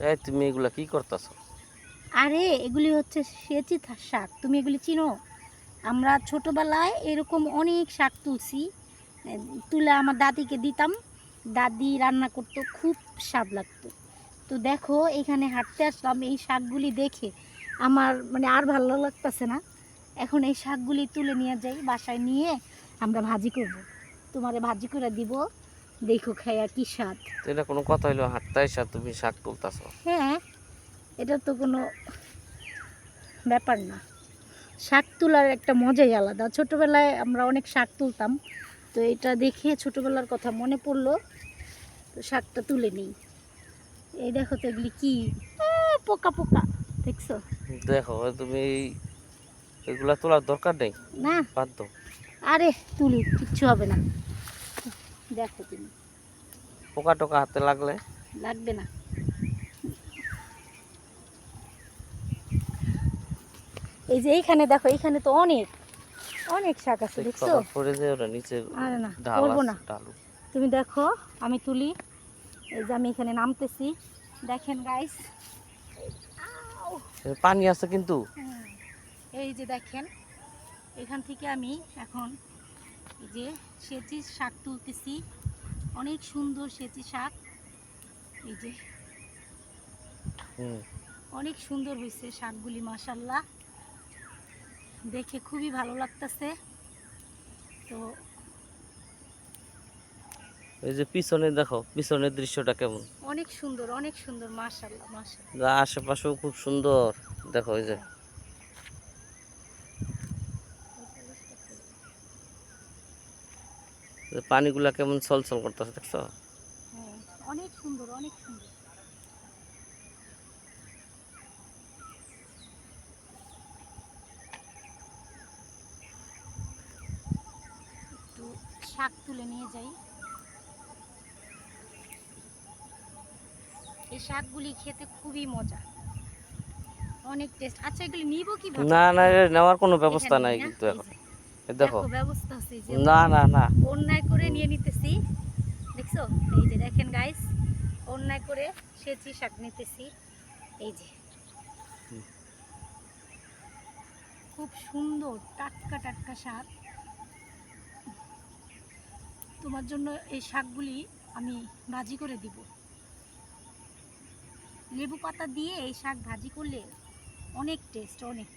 এই তুমি এগুলা কি করতেছো? আরে এগুলি হচ্ছে সেচি শাক, তুমি এগুলি চিনো? আমরা ছোটবেলায় এরকম অনেক শাক তুলছি, তুলে আমার দাদিকে দিতাম, দাদি রান্না করতো, খুব স্বাদ লাগতো। তো দেখো এখানে হাঁটতে আসলাম, এই শাকগুলি দেখে আমার মানে আর ভালো লাগতেছে না। এখন এই শাকগুলি তুলে নিয়ে যাই, বাসায় নিয়ে আমরা ভাজি করব, তোমারে ভাজি করে দিব, দেখো খাইয়া কি স্বাদ। তো এটা কোনো কথা হইলো, হাঁটতে আইসা তুমি শাক তুলতাছো? হ্যাঁ, এটা তো কোনো ব্যাপার না, শাক তোলার একটা মজাই আলাদা। ছোটোবেলায় আমরা অনেক শাক তুলতাম, তো এটা দেখে ছোটোবেলার কথা মনে পড়লো, তো শাকটা তুলে নিই। এই দেখো তো এগুলি কি, পোকা পোকা, দেখছো? দেখো তুমি এগুলা তোলার দরকার নেই, না, বাদ দাও। আরে তুলি, কিচ্ছু হবে না, দেখো তুমি। পোকা টোকা হাতে লাগলে? লাগবে না। এই যে এইখানে দেখো, এইখানে তো অনেক অনেক শাক আছে, দেখছো? আবার পড়ে যায় ওরা নিচে, আরে না, ঢাল করবো না। আছে ঢালু। তুমি দেখো, আমি তুলি, এই যে আমি এখানে নামতেছি, দেখেন গাইস। পানি আছে কিন্তু। এই যে দেখেন, এখান থেকে আমি এখন এই যে সেচি শাক তুলতেছি, অনেক সুন্দর সেচি শাক, এই যে হুম। অনেক সুন্দর হয়েছে শাকগুলি, মাশাল্লাহ, দেখে খুবই ভালো লাগতেছে। তো এই যে পিছনে দেখো, পিছনের দৃশ্যটা কেমন, অনেক সুন্দর, অনেক সুন্দর, মাশাল্লাহ মাশাল্লাহ। যা আশেপাশেও খুব সুন্দর। দেখো এই যে পানিগুলা কেমন ছলছল করতেছে, দেখছো? হ্যাঁ, অনেক সুন্দর, অনেক সুন্দর। একটু শাক তুলে নিয়ে যাই, এই শাকগুলি খেতে খুবই মজা, অনেক টেস্ট। আচ্ছা এগুলি নিব কিভাবে? না না, এর নেওয়ার কোনো ব্যবস্থা এখানে নাই নিই না, কিন্তু এই এখন। যে এই দেখো, দেখো ব্যবস্থা আছে, যে না না না। অন্যায় করে নিয়ে নিতেছি, দেখছো? এই যে দেখেন গাইস, অন্যায় করে সেচি শাক নিতেছি, এই যে খুব সুন্দর টাটকা টাটকা শাক। তোমার জন্য এই শাকগুলি আমি ভাজি করে দিব, লেবু পাতা দিয়ে এই শাক ভাজি করলে অনেক টেস্ট, অনেক।